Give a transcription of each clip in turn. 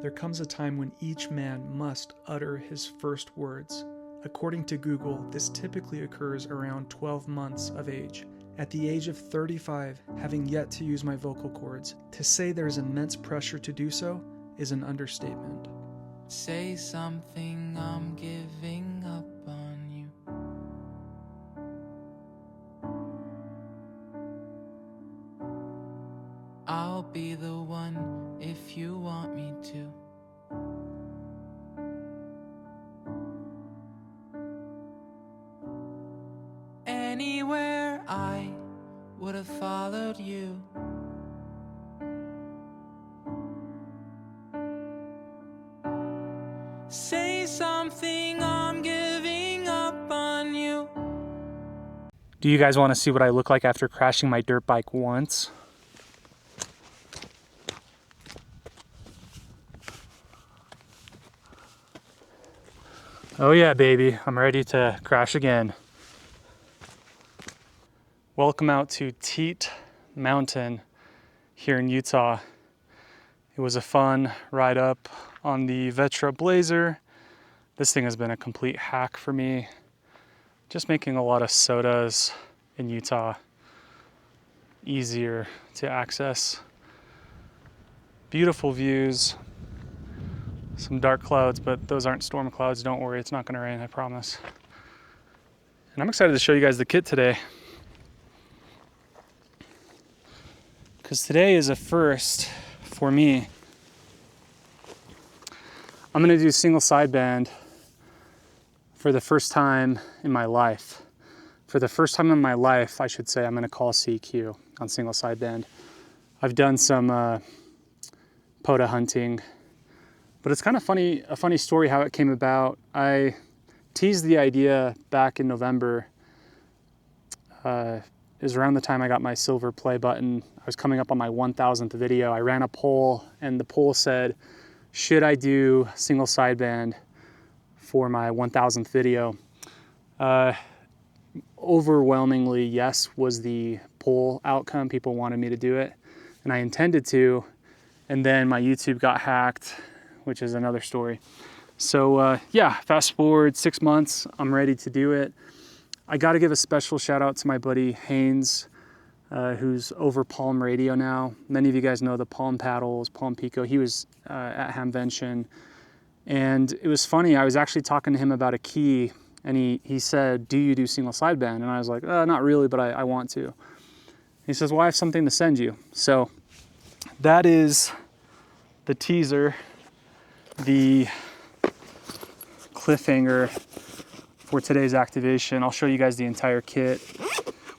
there comes a time when each man must utter his first words. According to Google, this typically occurs around 12 months of age. At the age of 35, having yet to use my vocal cords, to say there's immense pressure to do so is an understatement. Say something, I'm giving up on you. I'll be the one if you want me to. Anywhere I would have followed you. Say something, I'm giving up on you. Do you guys want to see what I look like after crashing my dirt bike once? Oh yeah, baby, I'm ready to crash again. Welcome out to Teat Mountain here in Utah. It was a fun ride up on the Vetra Blazer. This thing has been a complete hack for me. Just making a lot of SOTAs in Utah easier to access. Beautiful views. Some dark clouds, but those aren't storm clouds. Don't worry, it's not gonna rain, I promise. And I'm excited to show you guys the kit today, because today is a first for me. I'm gonna do single sideband for the first time in my life. For the first time in my life, I should say, I'm gonna call CQ on single sideband. I've done some POTA hunting, but it's kind of funny, a funny story how it came about. I teased the idea back in November. It was around the time I got my silver play button. I was coming up on my 1000th video. I ran a poll and the poll said, should I do single sideband for my 1000th video? Overwhelmingly yes was the poll outcome. People wanted me to do it and I intended to, and then my YouTube got hacked, which is another story. So yeah, fast forward 6 months, I'm ready to do it. I gotta give a special shout out to my buddy Hannes, who's over Palm Radio now. Many of you guys know the Palm Paddles, Palm Pico. He was at Hamvention. And it was funny, I was actually talking to him about a key and he said, do you do single sideband? And I was like, not really, but I want to. He says, well, I have something to send you. So that is the teaser, the cliffhanger for today's activation. I'll show you guys the entire kit.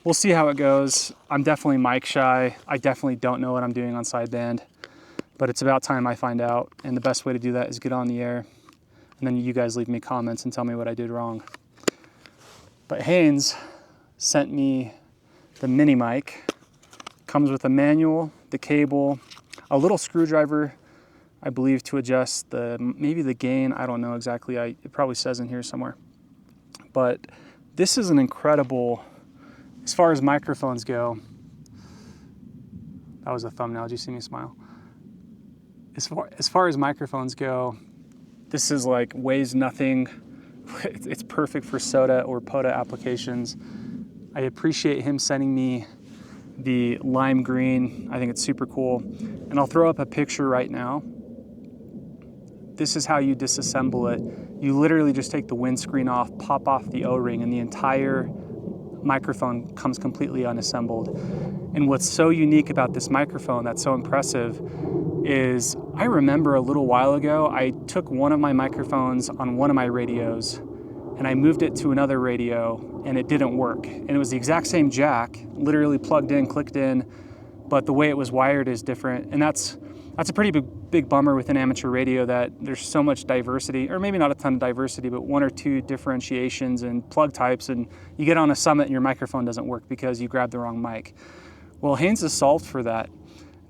We'll see how it goes. I'm definitely mic shy. I definitely don't know what I'm doing on sideband, but it's about time I find out. And the best way to do that is get on the air and then you guys leave me comments and tell me what I did wrong. But Haynes sent me the mini mic. Comes with a manual, the cable, a little screwdriver, I believe, to adjust maybe the gain. I don't know exactly. It probably says in here somewhere. But this is an incredible, as far as microphones go. That was a thumbnail. Did you see me smile? As far as microphones go, this is like weighs nothing. It's perfect for SOTA or POTA applications. I appreciate him sending me the lime green. I think it's super cool. And I'll throw up a picture right now. This is how you disassemble it. You literally just take the windscreen off, pop off the O-ring, and the entire microphone comes completely unassembled. And what's so unique about this microphone that's so impressive is I remember a little while ago, I took one of my microphones on one of my radios and I moved it to another radio and it didn't work. And it was the exact same jack, literally plugged in, clicked in, but the way it was wired is different. And that's a pretty big bummer with an amateur radio, that there's so much diversity, or maybe not a ton of diversity, but one or two differentiations and plug types, and you get on a summit and your microphone doesn't work because you grabbed the wrong mic. Well, Haynes has solved for that.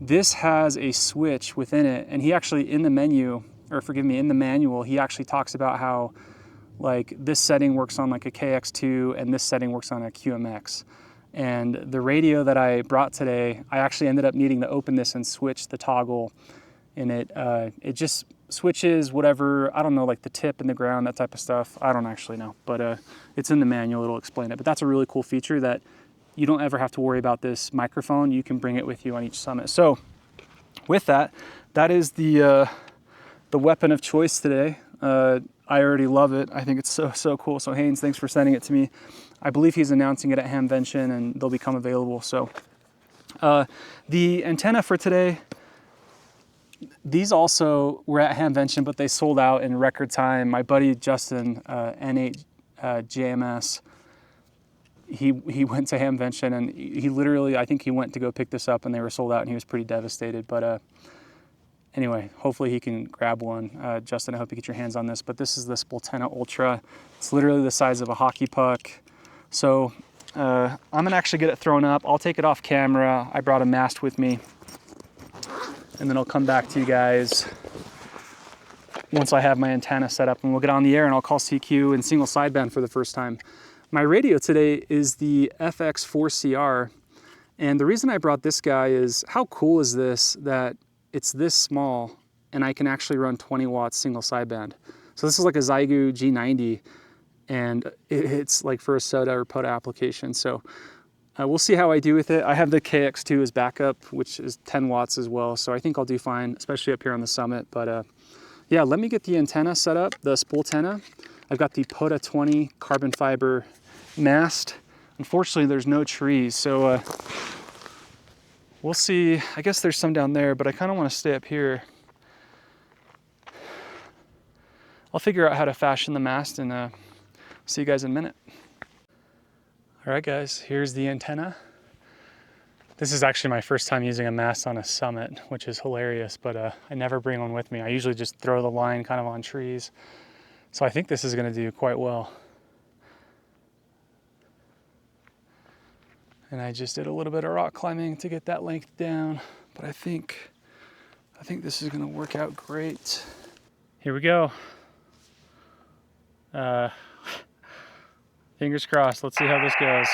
This has a switch within it, and he actually in the menu, or forgive me, in the manual, he actually talks about how like this setting works on like a KX2 and this setting works on a QMX. And the radio that I brought today, I actually ended up needing to open this and switch the toggle in it. It just switches, whatever, I don't know, like the tip in the ground, that type of stuff. I don't actually know, but it's in the manual, it'll explain it. But that's a really cool feature that you don't ever have to worry about this microphone. You can bring it with you on each summit. So with that, that is the weapon of choice today. I already love it. I think it's so cool. So Haynes, thanks for sending it to me. I believe he's announcing it at Hamvention and they'll become available. So the antenna for today, these also were at Hamvention, but they sold out in record time. My buddy Justin, N8 JMS, he went to Hamvention and he literally, I think he went to go pick this up and they were sold out and he was pretty devastated. But anyway, hopefully he can grab one. Justin, I hope you get your hands on this, but this is the Spoltena Ultra. It's literally the size of a hockey puck. So I'm gonna actually get it thrown up. I'll take it off camera. I brought a mast with me and then I'll come back to you guys once I have my antenna set up and we'll get on the air and I'll call CQ in single sideband for the first time. My radio today is the FX4CR. And the reason I brought this guy is how cool is this that it's this small and I can actually run 20 watts single sideband. So this is like a Zygu G90 and it's like for a SOTA or POTA application. So we'll see how I do with it. I have the KX2 as backup, which is 10 watts as well. So I think I'll do fine, especially up here on the summit. But yeah, let me get the antenna set up, the Spoltena. I've got the POTA 20 carbon fiber mast. Unfortunately, there's no trees. So we'll see. I guess there's some down there, but I kind of want to stay up here. I'll figure out how to fashion the mast and see you guys in a minute. All right, guys, here's the antenna. This is actually my first time using a mast on a summit, which is hilarious, but I never bring one with me. I usually just throw the line kind of on trees. So I think this is gonna do quite well. And I just did a little bit of rock climbing to get that length down, but I think this is gonna work out great. Here we go. Fingers crossed, let's see how this goes.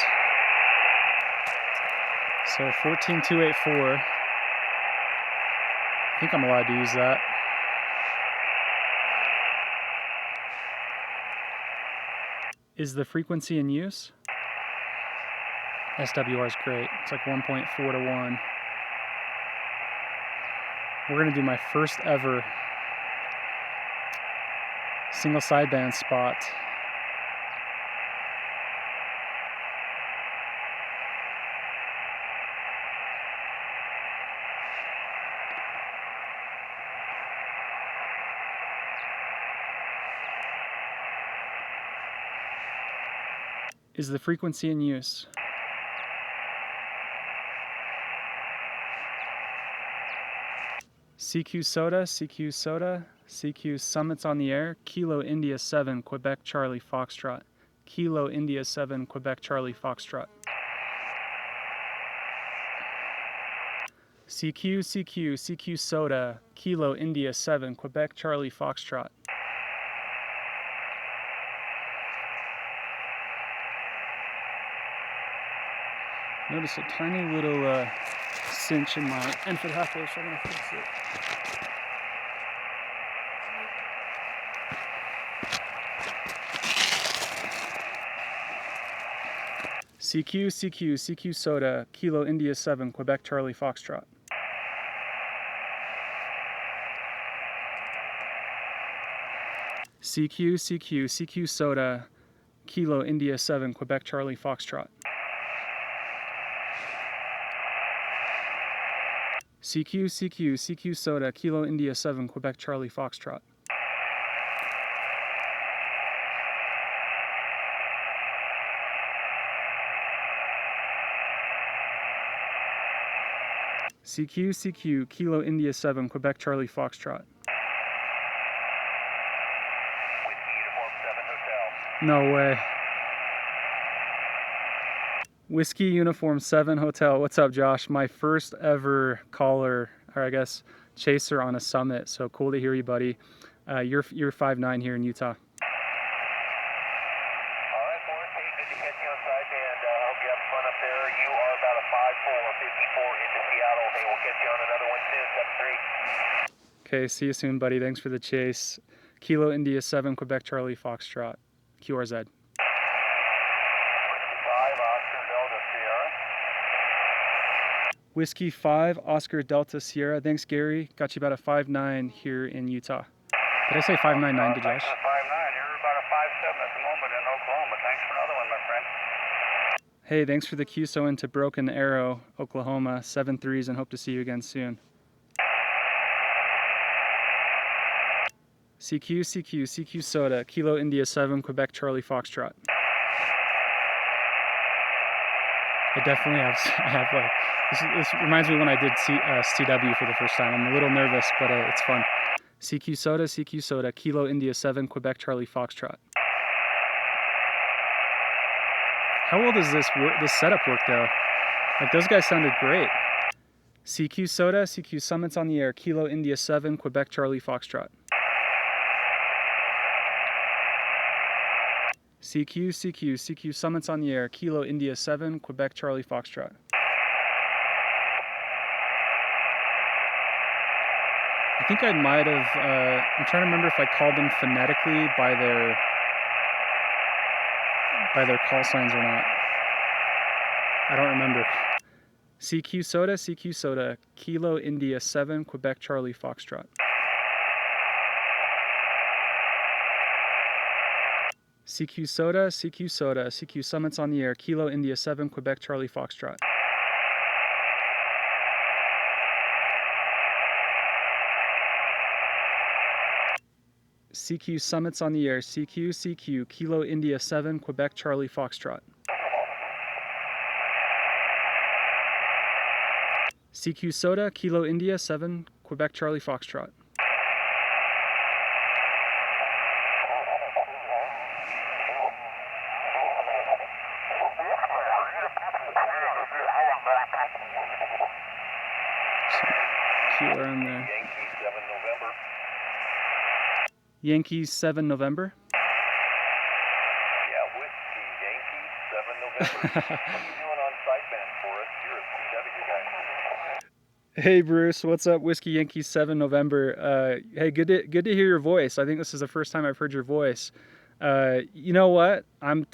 So 14284. I think I'm allowed to use that. Is the frequency in use? SWR is great. It's like 1.4 to 1. We're gonna do my first ever single sideband spot. Is the frequency in use? CQ SOTA, CQ SOTA, CQ Summits on the air, Kilo India 7, Quebec Charlie Foxtrot. Kilo India 7, Quebec Charlie Foxtrot. CQ, CQ, CQ SOTA, Kilo India 7, Quebec Charlie Foxtrot. Notice a tiny little cinch in my end-foot halfway, so I'm going to fix it. CQ, CQ, CQ SOTA, Kilo India 7, Quebec Charlie Foxtrot. CQ, CQ, CQ SOTA, Kilo India 7, Quebec Charlie Foxtrot. CQ, CQ, CQ SOTA, Kilo India 7, Quebec Charlie Foxtrot. CQ, CQ, Kilo India 7, Quebec Charlie Foxtrot. No way. Whiskey Uniform 7 Hotel. What's up, Josh? My first ever caller, or I guess chaser on a summit. So cool to hear you, buddy. You're 5'9" here in Utah. All right, Morse. Hey, good to catch you on sideband. Hope you have fun up there. You are about a 5'4", 54 into Seattle. Hey, we'll catch you on another one soon. 7-3. Okay, see you soon, buddy. Thanks for the chase. Kilo India 7, Quebec Charlie Foxtrot, QRZ. 5, Oscar Delta Sierra. Whiskey 5, Oscar Delta Sierra. Thanks, Gary. Got you about a 5.9 here in Utah. Did I say 5.99 to Josh? 5.9. You're about a 5.7 at the moment in Oklahoma. Thanks for another one, my friend. Hey, thanks for the QSO into Broken Arrow, Oklahoma. 7.3s and hope to see you again soon. CQ SOTA, Kilo India 7, Quebec Charlie Foxtrot. I definitely have like, this reminds me when I did CW for the first time. I'm a little nervous, but it's fun. CQ SOTA, Kilo India 7, Quebec Charlie Foxtrot. How well does this setup work though? Like those guys sounded great. CQ SOTA, CQ Summits on the air, Kilo India 7, Quebec Charlie Foxtrot. CQ Summits on the air, Kilo India 7, Quebec Charlie Foxtrot. I think I might have, I'm trying to remember if I called them phonetically by their call signs or not. I don't remember. CQ SOTA, Kilo India 7, Quebec Charlie Foxtrot. CQ SOTA, CQ Summits on the air, Kilo India 7, Quebec Charlie Foxtrot. CQ Summits on the air, CQ, Kilo India 7, Quebec Charlie Foxtrot. CQ SOTA, Kilo India 7, Quebec Charlie Foxtrot. QR on there. Yankee 7 November. Yankees 7 November. Yeah, Whiskey Yankee 7 November. What are you doing on sideband for us? You're a CW guy. Hey Bruce, what's up? Whiskey Yankee 7 November. Hey, good to hear your voice. I think this is the first time I've heard your voice. You know what? I'm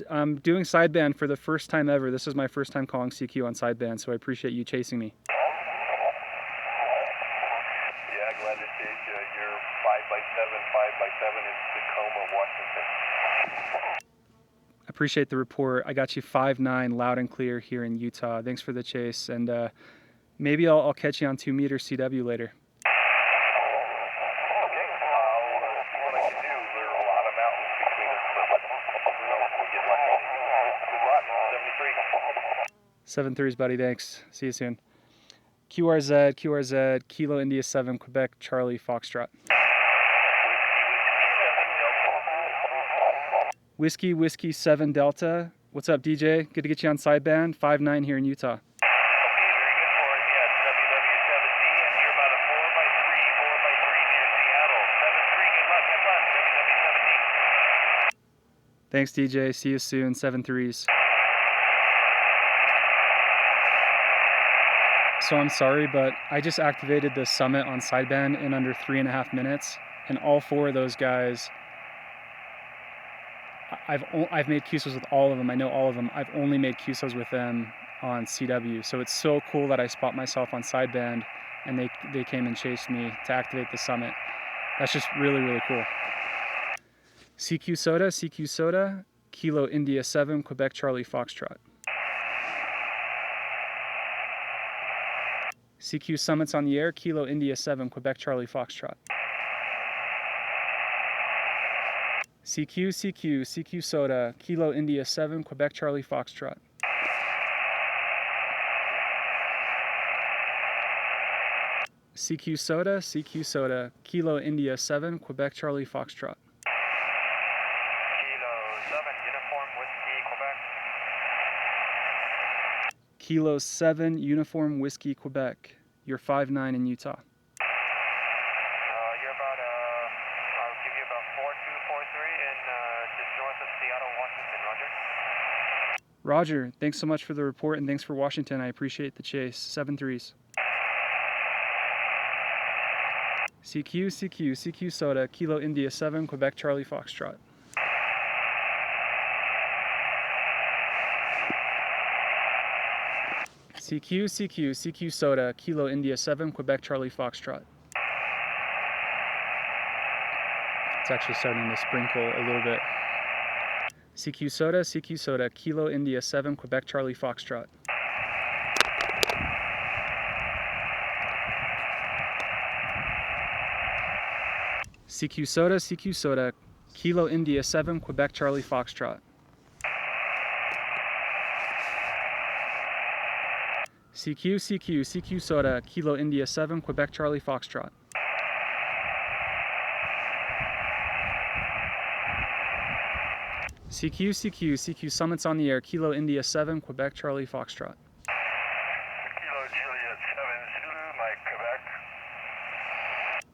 doing sideband for the first time ever. This is my first time calling CQ on sideband, so I appreciate you chasing me. Yeah, glad to chase you. You're 5x7 in Tacoma, Washington. I appreciate the report. I got you 5.9 loud and clear here in Utah. Thanks for the chase, and maybe I'll catch you on 2 meter CW later. Okay, I'll see what I can do. There are a lot of mountains between us, but who knows, we'll get lucky. Good luck, 73. 7.3s, buddy. Thanks. See you soon. QRZ, Kilo India 7, Quebec Charlie Foxtrot. Whiskey 7 Delta. What's up, DJ? Good to get you on sideband. 5.9 here in Utah. Okay, very good for us. Yeah, WW7D, and you're about a 4x3 near Seattle. 7-3, good luck, WW7D. Thanks, DJ. See you soon. 7.3s. So I'm sorry, but I just activated the summit on sideband in under 3.5 minutes, and all 4 of those guys, I've made QSOs with all of them. I know all of them. I've only made QSOs with them on CW. So it's so cool that I spot myself on sideband, and they came and chased me to activate the summit. That's just really, really cool. CQ SOTA, Kilo India 7, Quebec Charlie Foxtrot. CQ Summits on the air, Kilo India 7, Quebec Charlie Foxtrot. CQ SOTA, Kilo India 7, Quebec Charlie Foxtrot. CQ SOTA, Kilo India 7, Quebec Charlie Foxtrot. Kilo 7 Uniform Whiskey Quebec. You're 5.9 in Utah. You're about, I'll give you about 4243 in just north of Seattle, Washington, Roger? Roger, thanks so much for the report, and thanks for Washington. I appreciate the chase. 7.3s. CQ SOTA, Kilo India 7, Quebec Charlie Foxtrot. CQ SOTA, Kilo India 7, Quebec Charlie Foxtrot. It's actually starting to sprinkle a little bit. CQ SOTA, Kilo India 7, Quebec Charlie Foxtrot. CQ SOTA, Kilo India 7, Quebec Charlie Foxtrot. CQ SOTA, Kilo India 7, Quebec Charlie Foxtrot. CQ Summits on the air, Kilo India 7, Quebec Charlie Foxtrot. Kilo Juliet 7 Zulu, Mike, Quebec.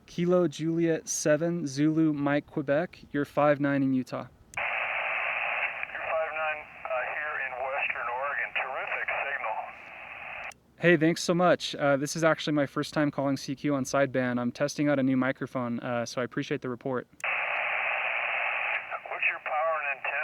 Kilo Juliet 7 Zulu Mike Quebec, you're 5-9 in Utah. You're 5-9 here in Western Oregon. Terrific signal. Hey, thanks so much. This is actually my first time calling CQ on sideband. I'm testing out a new microphone, so I appreciate the report. What's your power and antenna?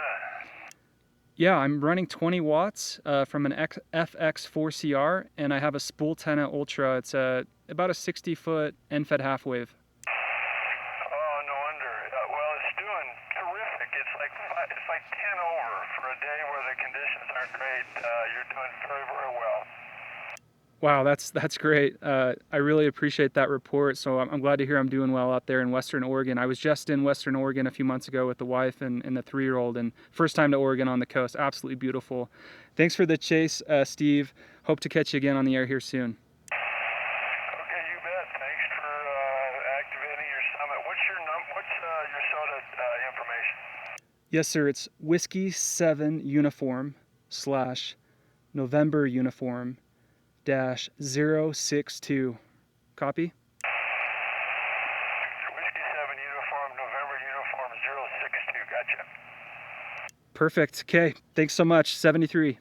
Yeah, I'm running 20 watts from an FX4CR, and I have a Spool 10 Ultra. It's about a 60-foot end-fed half wave. Oh, no wonder. Well, it's doing terrific. It's like 10 over for a day where the conditions aren't great. You're doing very, very well. Wow, that's great. I really appreciate that report. So I'm glad to hear I'm doing well out there in Western Oregon. I was just in Western Oregon a few months ago with the wife and the 3-year-old, and first time to Oregon on the coast. Absolutely beautiful. Thanks for the chase, Steve. Hope to catch you again on the air here soon. Okay, you bet. Thanks for activating your summit. What's your SOTA information? Yes, sir. It's Whiskey 7 Uniform / November Uniform -062. Copy? Whiskey 7 Uniform, November Uniform 062. Gotcha. Perfect. Okay. Thanks so much. 73. Okay, see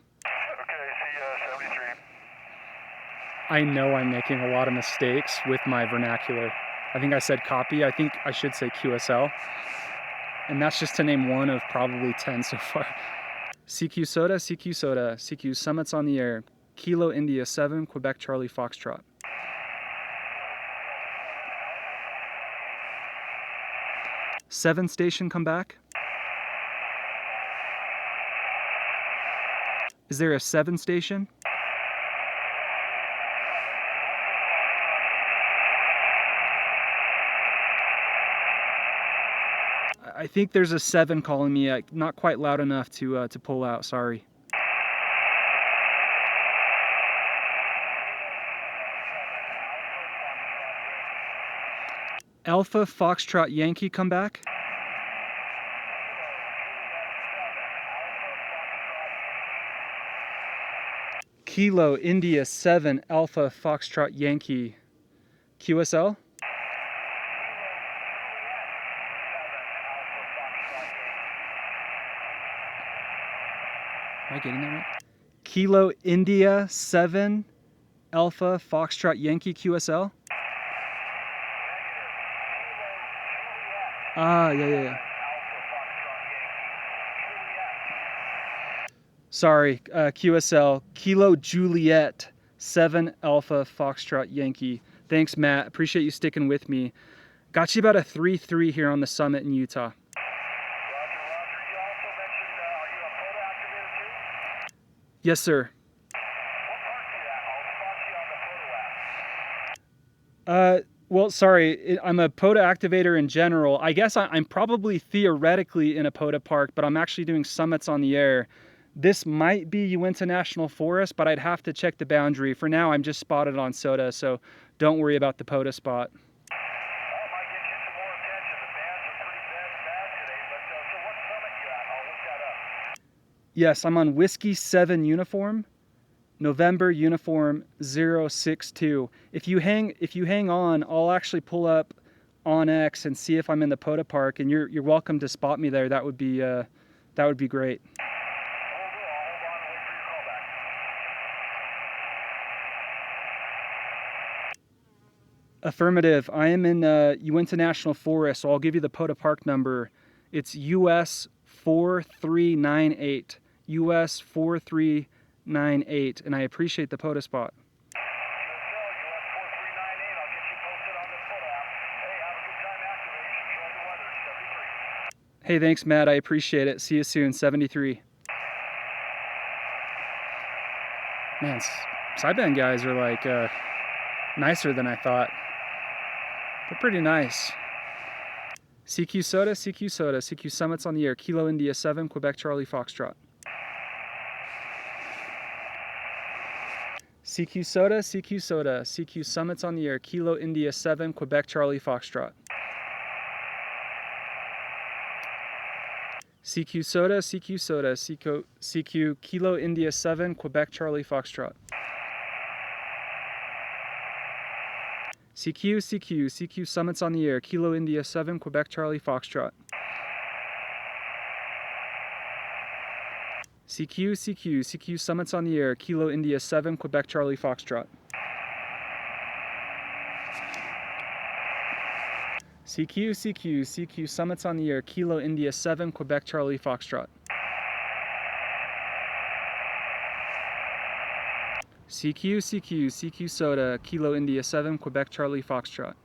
ya, 73. I know I'm making a lot of mistakes with my vernacular. I think I said copy. I think I should say QSL. And that's just to name one of probably 10 so far. CQ SOTA, CQ Summits on the air. Kilo India 7, Quebec Charlie Foxtrot. Seven station come back? Is there a 7 station? I think there's a 7 calling me, not quite loud enough to pull out, sorry. Alpha Foxtrot Yankee come back? Kilo India 7 Alpha Foxtrot Yankee. QSL? Am I getting that right? Kilo India 7 Alpha Foxtrot Yankee QSL? Ah, yeah. Sorry, QSL, Kilo Juliet 7 Alpha Foxtrot Yankee. Thanks, Matt. Appreciate you sticking with me. Got you about a 3-3 here on the summit in Utah. Roger. You also mentioned, are you a POTA activator too? Yes, sir. What park are you at? I'll spot you on the POTA app. Well, sorry, I'm a POTA activator in general. I guess I'm probably theoretically in a POTA park, but I'm actually doing summits on the air. This might be Uinta National Forest, but I'd have to check the boundary. For now, I'm just spotted on SOTA, so don't worry about the POTA spot. That might get you some more attention. The bands are pretty bad today, but so what summit you at? I'll look that up. Yes, I'm on Whiskey 7 Uniform, November Uniform 062. If you hang on, I'll actually pull up on X and see if I'm in the POTA park, and you're welcome to spot me there. That would be great. Affirmative. I am in Uinta National Forest, so I'll give you the POTA Park number. It's US 4398. US 4398, and I appreciate the POTA spot. Hey, thanks, Matt. I appreciate it. See you soon. 73. Man, sideband guys are like nicer than I thought. They're pretty nice. CQ SOTA, CQ SOTA, CQ Summits on the air. Kilo India 7, Quebec Charlie Foxtrot. CQ SOTA, CQ SOTA, CQ Summits on the air. Kilo India 7, Quebec Charlie Foxtrot. CQ SOTA, CQ SOTA, CQ Kilo India 7, Quebec Charlie Foxtrot. CQ Summits on the air. Kilo India 7, Quebec Charlie Foxtrot. CQ Summits on the air. Kilo India 7, Quebec Charlie Foxtrot. CQ Summits on the air. Kilo India 7, Quebec Charlie Foxtrot. CQ SOTA, Kilo India 7, Quebec Charlie Foxtrot.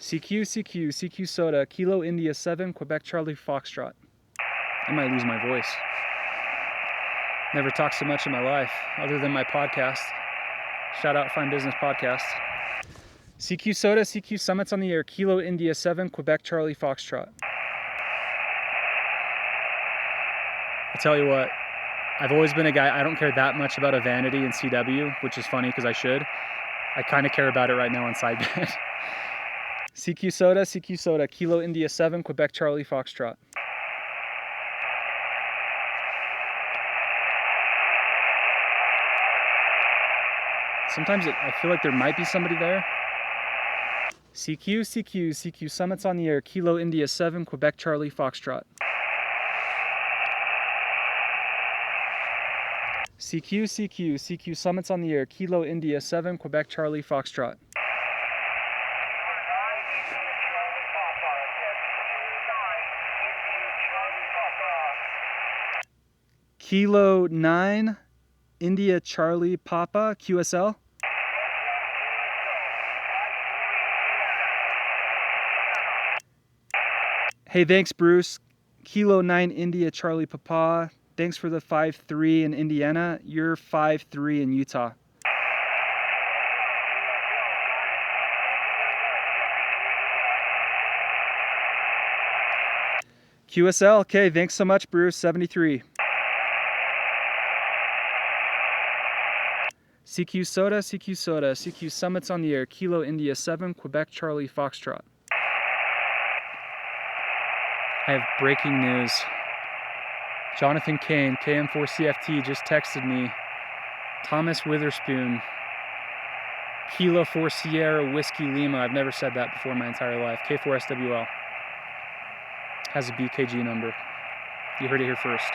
CQ SOTA, Kilo India 7, Quebec Charlie Foxtrot. I might lose my voice. Never talked so much in my life, other than my podcast. Shout out Fine Business Podcast. CQ SOTA, CQ Summits on the air. Kilo India 7, Quebec Charlie Foxtrot. I tell you what, I've always been a guy, I don't care that much about a vanity in CW, which is funny because I should. I kind of care about it right now on sideband. CQ SOTA, Kilo India 7, Quebec Charlie Foxtrot. Sometimes I feel like there might be somebody there. CQ Summits on the air. Kilo India 7, Quebec Charlie Foxtrot. CQ Summits on the air. Kilo India 7, Quebec Charlie Foxtrot. Kilo 9, India Charlie Papa, QSL. Hey, thanks, Bruce. Kilo 9, India Charlie Papa. Thanks for the 5-3 in Indiana. You're 5-3 in Utah. QSL, okay, thanks so much, Bruce. 73. CQ SOTA, CQ Summits on the air. Kilo India 7, Quebec Charlie Foxtrot. I have breaking news. Jonathan Kane, KM4CFT, just texted me. Thomas Witherspoon, Kilo 4 Sierra Whiskey Lima. I've never said that before in my entire life. K4SWL. Has a BKG number. You heard it here first.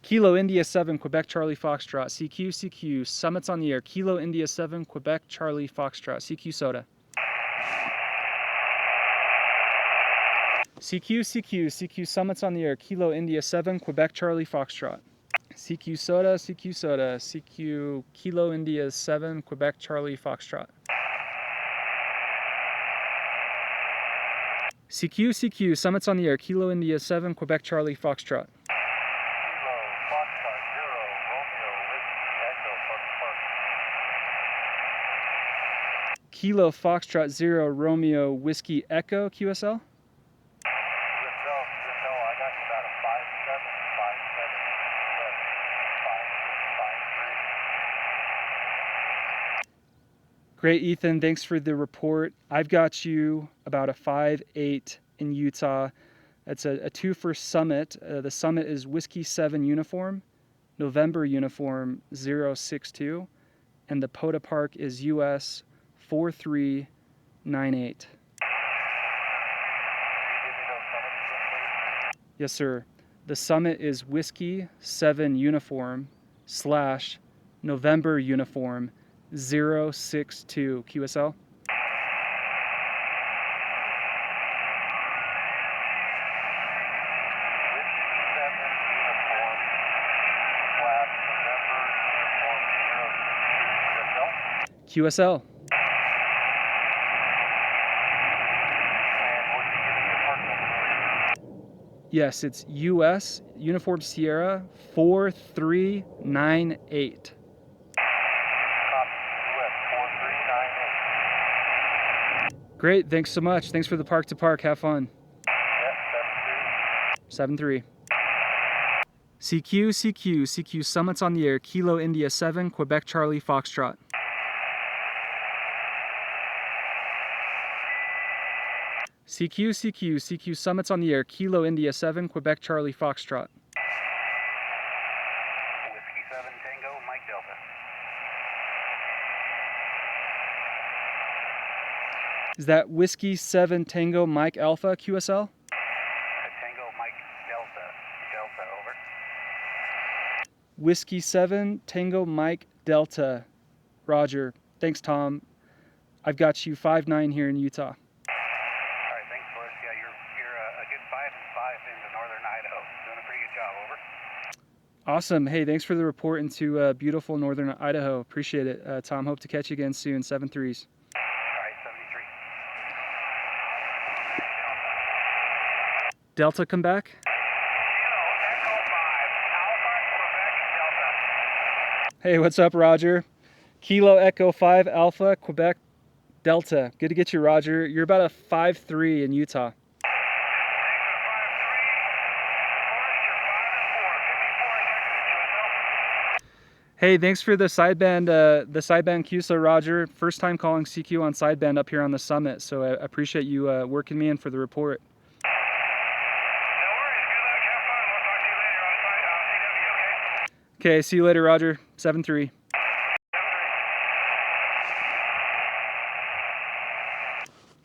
Kilo India 7, Quebec Charlie Foxtrot. CQ Summits on the air. Kilo India 7, Quebec Charlie Foxtrot. CQ SOTA. CQ Summits on the air. Kilo India 7, Quebec Charlie Foxtrot. CQ SOTA, CQ Kilo India 7, Quebec Charlie Foxtrot. CQ Summits on the air. Kilo India 7, Quebec Charlie Foxtrot. Kilo Foxtrot 0 Romeo Whiskey Echo, QSL. Great, Ethan. Thanks for the report. I've got you about a 5-8 in Utah. That's a 2 for Summit. The Summit is Whiskey 7 Uniform, November Uniform 062, and the POTA Park is US 4398. Yes, sir. The Summit is Whiskey 7 Uniform / November Uniform 962 QSL. QSL. Yes, it's US Uniform Sierra 4398. Great, thanks so much. Thanks for the park to park. Have fun. Yep, 7-3. CQ Summits on the air. Kilo India 7, Quebec Charlie Foxtrot. CQ Summits on the air. Kilo India 7, Quebec Charlie Foxtrot. Whiskey 7 Tango, Mike Delta. Is that Whiskey 7 Tango Mike Alpha QSL? Tango, Mike Delta. Delta, over. Whiskey 7 Tango Mike Delta. Roger. Thanks, Tom. I've got you 5-9 here in Utah. Awesome. Hey, thanks for the report into beautiful northern Idaho. Appreciate it, Tom. Hope to catch you again soon. 7-3s. All right, 73. Delta, come back. Echo 5, Alpha, Quebec, Delta. Hey, what's up, Roger? Kilo Echo 5, Alpha, Quebec, Delta. Good to get you, Roger. You're about a 5-3 in Utah. Hey, thanks for the sideband QSO, Roger. First time calling CQ on sideband up here on the summit, so I appreciate you working me in for the report. No worries. Good luck. Have fun. We'll talk to you later on CW, okay? Okay, see you later, Roger. 7-3.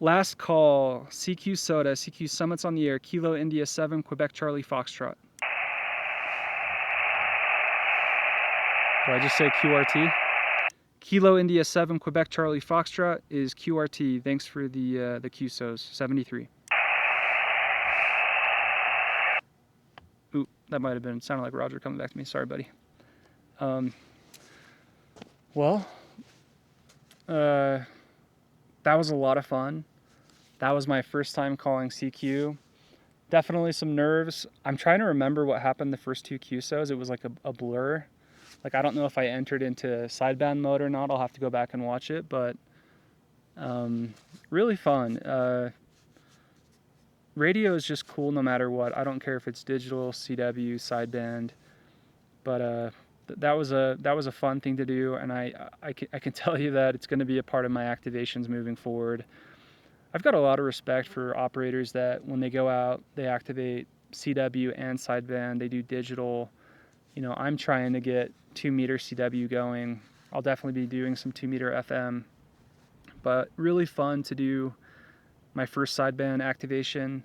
Last call, CQ SOTA, CQ Summits on the air, Kilo India 7, Quebec Charlie Foxtrot. Did I just say QRT? Kilo India 7, Quebec Charlie Foxtrot is QRT. Thanks for the QSOs. 73. Ooh, that might have been, sounded like Roger coming back to me. Sorry, buddy. That was a lot of fun. That was my first time calling CQ. Definitely some nerves. I'm trying to remember what happened the first two QSOs. It was like a blur. Like, I don't know if I entered into sideband mode or not. I'll have to go back and watch it, but really fun. Radio is just cool no matter what. I don't care if it's digital, CW, sideband, but that was a fun thing to do, and I can tell you that it's going to be a part of my activations moving forward. I've got a lot of respect for operators that when they go out, they activate CW and sideband, they do digital. You know, I'm trying to get 2-meter CW going. I'll definitely be doing some 2-meter FM, but really fun to do my first sideband activation.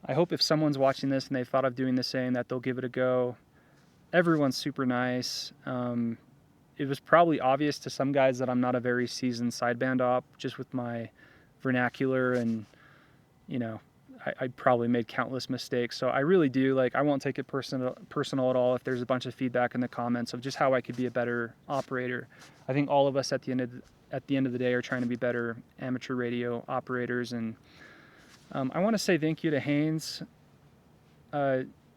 I hope if someone's watching this and they've thought of doing the same, that they'll give it a go. Everyone's super nice. It was probably obvious to some guys that I'm not a very seasoned sideband op, just with my vernacular, and you know, I probably made countless mistakes. So I really do, like, I won't take it personal at all if there's a bunch of feedback in the comments of just how I could be a better operator. I think all of us at the end of the day are trying to be better amateur radio operators. And I want to say thank you to Haynes.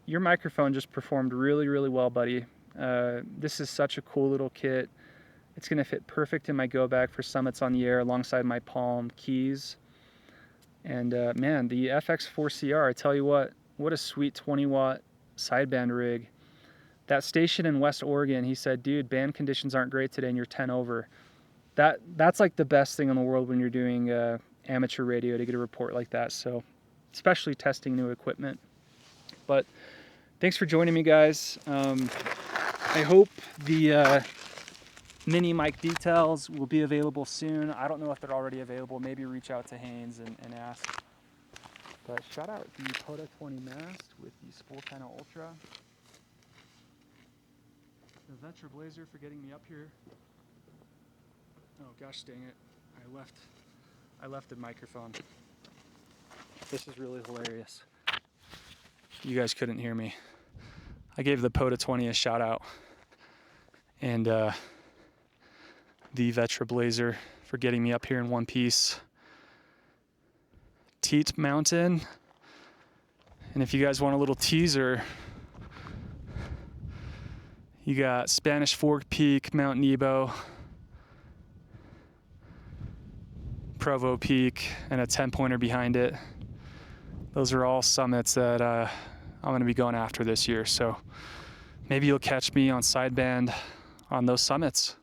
Your microphone just performed really, really well, buddy. This is such a cool little kit. It's going to fit perfect in my go bag for summits on the air alongside my Palm keys. And man, the FX4CR, I tell you what a sweet 20-watt sideband rig. That station in West Oregon, he said, dude, band conditions aren't great today and you're 10 over. That's like the best thing in the world when you're doing amateur radio, to get a report like that. So especially testing new equipment. But thanks for joining me, guys. I hope the mini mic details will be available soon. I don't know if they're already available. Maybe reach out to Haynes and ask. But shout out the POTA 20 mast with the Spoltana Ultra. The Vetra Blazer for getting me up here. Oh gosh dang it. I left the microphone. This is really hilarious. You guys couldn't hear me. I gave the POTA 20 a shout out. And the Vetra Blazer for getting me up here in one piece. Teat Mountain. And if you guys want a little teaser, you got Spanish Fork Peak, Mount Nebo, Provo Peak, and a 10-pointer behind it. Those are all summits that I'm going to be going after this year. So maybe you'll catch me on sideband on those summits.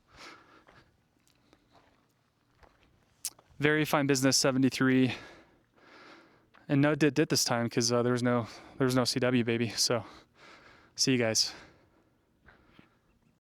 Very Fine Business 73. And no dit this time because there was no CW, baby. So see you guys.